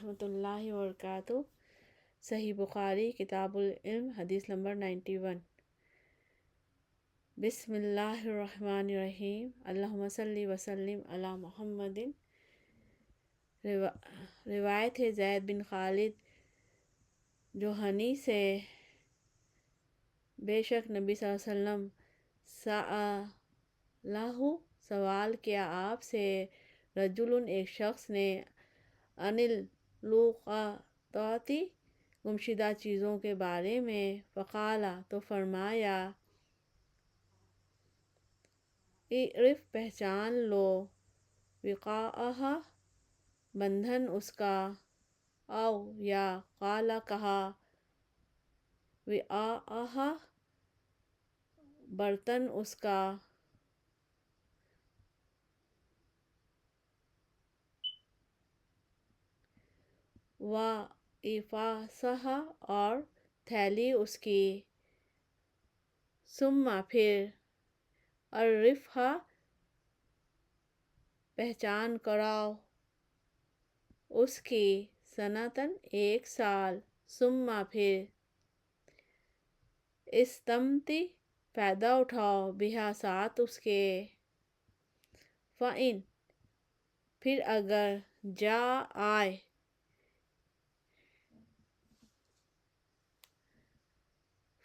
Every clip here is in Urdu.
ورحمۃ اللہ وبرکاتہ۔ صحیح بخاری کتاب العلم حدیث نمبر 91۔ بسم اللہ الرحمن الرحیم۔ اللہم صلی وسلم علی محمد۔ روایت ہے زید بن خالد جوہنی سے، بے شک نبی صلی اللہ علیہ وسلم سألہ سوال کیا آپ سے، رجل ایک شخص نے، انل لقطاتی گمشدہ چیزوں کے بارے میں، فقال تو فرمایا، اعرف پہچان لو، وقاءہا بندھن اس کا، او یا قال کہا، وعاءہا برتن اس کا، وعفاسہا اور تھیلی اس کی، ثم پھر، عرفہا پہچان کراؤ اس کی، سنتاً ایک سال، ثم پھر، استمتع فائدہ اٹھاؤ، بہا ساتھ اس کے، فإن پھر اگر، جاء آئے،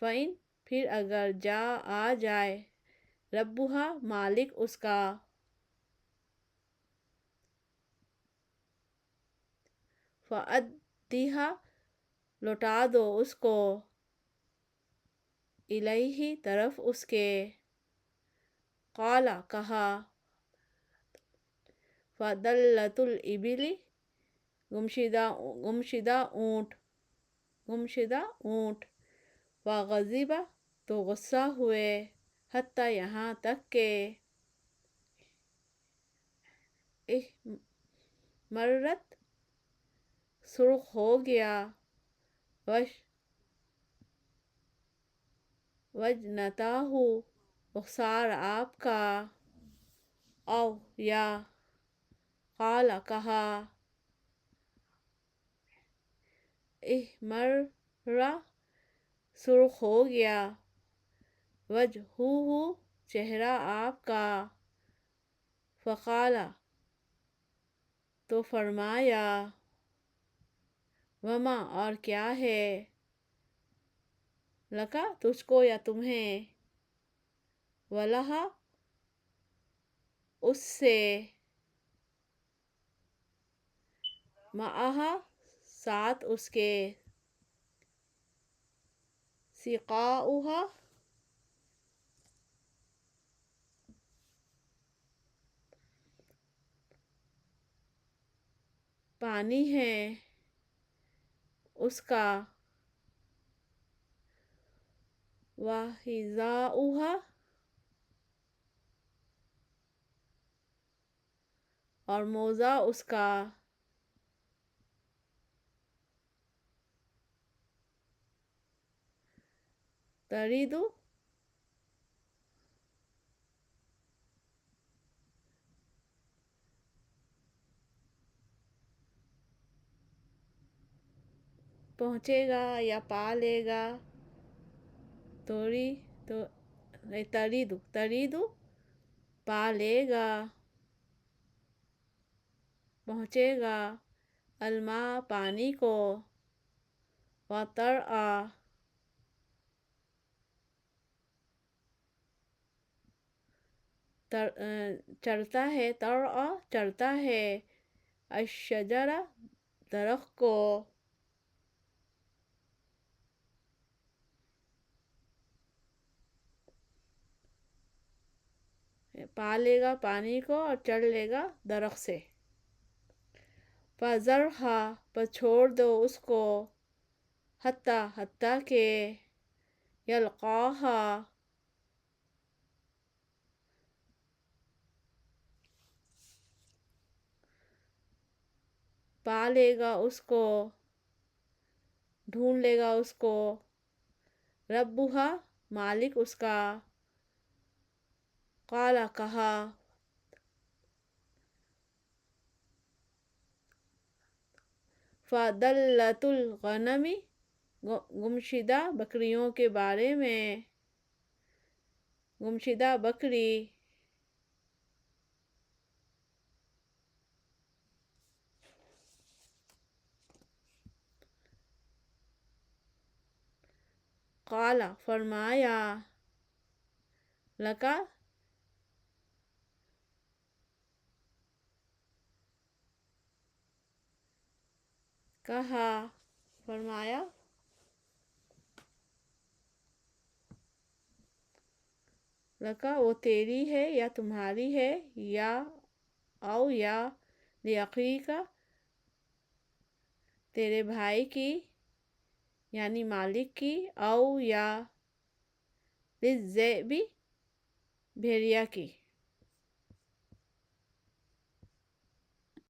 فإن پھر اگر، جاء آ جائے، ربھا مالک اس کا، فأدھا لوٹا دو اس کو، الیہ طرف اس کے، قال کہا، فدلۃ الإبل گمشدہ اونٹ، وغضب تو غصہ ہوئے، حتیٰ یہاں تک کہ، احمرت سرخ ہو گیا، وجنتاہ رخسار آپ کا، او یا قال کہا، احمر سرخ ہو گیا، وجہہ چہرہ آپ کا، فقال تو فرمایا، وما اور کیا ہے، لکا تجھ کو یا تمہیں، ولہا اس سے، معہا ساتھ اس کے، سقاؤہا پانی ہے اس کا، وحذاؤہا اور موزہ اس کا، ترید پہنچے گا یا پا لے گا، ترید پا لے گا، پہنچے گا، الماء پانی کو، وترعی چرتا ہے، ترعی چرتا ہے، الشجر درخت کو، پا لے گا پانی کو اور چر لے گا درخت سے، فذرھا پس چھوڑ دو اس کو، حتیٰ کہ، یلقاھا پا لے گا اس کو، ڈھونڈ لے گا اس کو، ربھا مالک اس کا، قال کہا، فَدَلَّةُ الغنم گمشدہ بکریوں کے بارے میں، گمشدہ بکری. قال فرمایا، لکا کہا، فرمایا لکا وہ تیری ہے یا تمہاری ہے، یا او یا لِأَخِیکَ تیرے بھائی کی یعنی مالک کی، او یا لِلذِّئْبِ بھیڑیا کی.